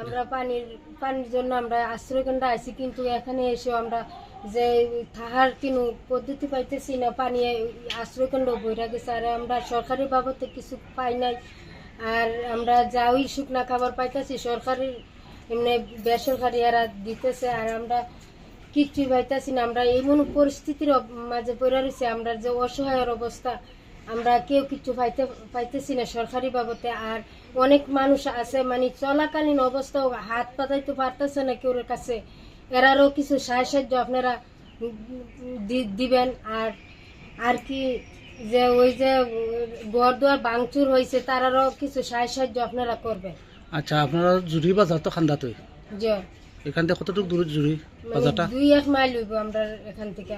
আমরা পানির জন্য আমরা আশ্রয়কেন্দ্র আছি, কিন্তু এখানে এসে আমরা যে থাকার কোনো পদ্ধতি পাইতেছি না। পানি আশ্রয়কেন্দ্র বইরা গেছে, আর আমরা সরকারি বাবদে কিছু পাই নাই। আর আমরা যা ওই শুকনা খাবার পাইতেছি সরকারি এমনি বেসরকারি এরা দিতেছে, আর আমরা কিচ্ছুই পাইতেছি না। আমরা এমন পরিস্থিতির মাঝে পড়ে রয়েছে, আমরা যে অসহায়ের অবস্থা, আমরা কেউ কিছু পাইতেছি না সরকারি বাবদে। আর অনেক মানুষ আছে মানে চলাকালীন অবস্থাও হাত পাতাইতে পারতেছে না কেউর কাছে, এরারও কিছু সাহায্য আপনারা দিবেন। আর কি যে ওই যে ঘর দুয়ার ভাঙচুর হয়েছে তারারও কিছু সাহায্য আপনারা করবেন। আচ্ছা, আপনারা জুড়ি বাজার তো খান্দাতই, যে এখান থেকে কতটুকু দূর জুড়ি বাজারটা? 2-1 মাইল হইব আমরা এখান থেকে।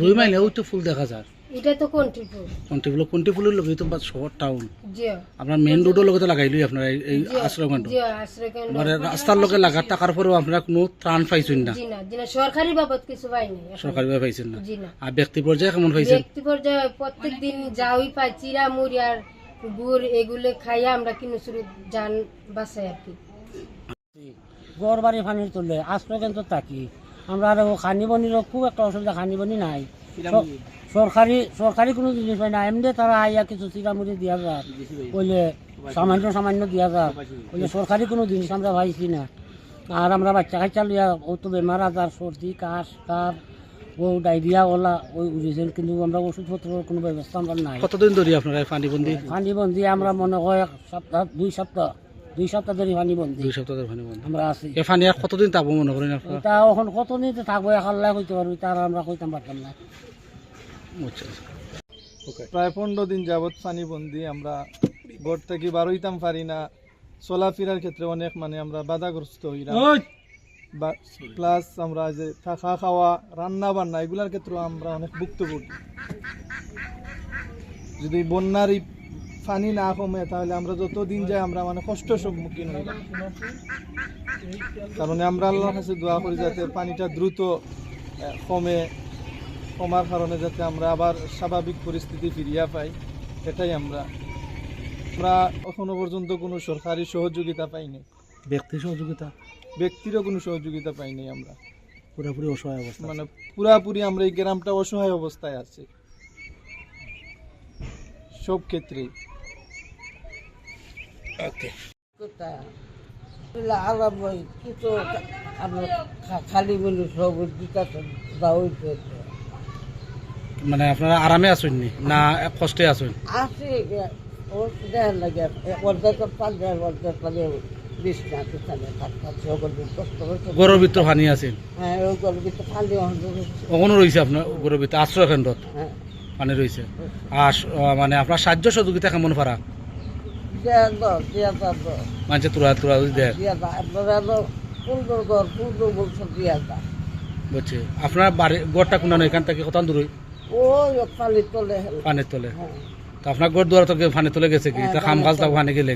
2 মাইল ওই তো ফুল দেখা যায়। এটা তো কন্ট্রিপুর কন্টিফুলের লগে তো শহর টাউন। জি আপনার মেইন রোডের লগে তো লাগাইলই আপনারা এই আশ্রয়কেন্দ্র। জি আশ্রয়কেন্দ্র মানে রাস্তার লগে লাগার টাকার পরেও আপনারা কোনো ত্রাণ পাইছেন না? জি না, জি না, সরকারি বাবদ কিছু পাইনি। সরকারিভাবে পাইছেন না? জি না। আর ব্যক্তি পর্যায়ে কেমন পাইছেন? ব্যক্তি পর্যায়ে প্রত্যেক দিন যাওই পাই, চিরা মুড়ি আর গুড় এগুলো খাইয়া আমরা কিনে শুরু যান বাসায় আর কি। গড় বাড়ি পানির তুললে আশ্রয় কেন্দ্র থাকি আমরা। আর খানি বনিরও খুব একটা অসুবিধা, খানি বনি নাই, সরকারি কোনো জিনিস পাই না। এমনি তারা আইয়া কিছু চিরামুড়ি দিয়া যায়, বললে সামান্য দিয়া যায়, বললে সরকারি কোনো জিনিস আমরা পাইছি না। আর আমরা বাচ্চা কাচ্চা লিয়া ও তো বেমার আজার, সর্দি কাশ কাপ ও ডায়রিয়া ওলা ওই উঠেছেন, কিন্তু আমরা ওষুধপত্রের কোনো ব্যবস্থা আমরা নাই। কতদিন ধরে আপনারা পানিবন্দি? পানিবন্দি আমরা মনে হয় 1 সপ্তাহ 2 সপ্তাহ ধরে পানিবন্দি। 2 সপ্তাহ ধরে পানিবন্দি আমরা আছি। এ পানি আর কতদিন থাকবো মনে করেন আপনারা? তা এখন কত নিতে থাকবো, একাল্লা হইতে পারবো, তার আমরা কইতাম পারতাম না। আচ্ছা, প্রায় 15 দিন যাবৎ পানিবন্দি। আমরা ঘর থেকে বারোইতাম পারি না, চলাফেরার ক্ষেত্রে অনেক মানে আমরা বাধাগ্রস্ত হইলাম। প্লাস আমরা যে থাকা খাওয়া রান্না বান্না এগুলার ক্ষেত্রেও আমরা অনেক ভুক্তভোগী। যদি বন্যার এই পানি না কমে তাহলে আমরা যতদিন যাই আমরা মানে কষ্ট সম্মুখীন হইলাম। কারণ আমরা আল্লাহর কাছে দোয়া করি যাতে পানিটা দ্রুত কমার কারণে যাতে আমরা আবার স্বাভাবিক পরিস্থিতি ফিরিয়া পাই, এটাই আমরা এখনো পর্যন্ত কোনো সরকারি সহযোগিতা পাইনি। ব্যক্তি সহযোগিতা? ব্যক্তিরও কোনো সহযোগিতা পাইনি। আমরা পুরোপুরি অসহায় অবস্থা, মানে পুরাপুরি আমরা এই গ্রামটা অসহায় অবস্থায় আছে সব ক্ষেত্রেই। মানে আপনারা আরামে আছেন না কষ্টে আছেন? গরুর ভিতর পানি আছেন? ওখানে রয়েছে আপনার গরুর ভিতর আশ্রয় কেন্দ্রত পানি রয়েছে। আর মানে আপনার সাহায্য সহযোগিতা কেমন পারা মানে তোরা দেয়? বুঝছি। আপনার বাড়ি গড়টা কোন এখান থেকে কত দূর? পানির তলে। তো আপনার গড় দুয়ার তো পানির তলে গেছে কি? খাম গাছ পানি গেলে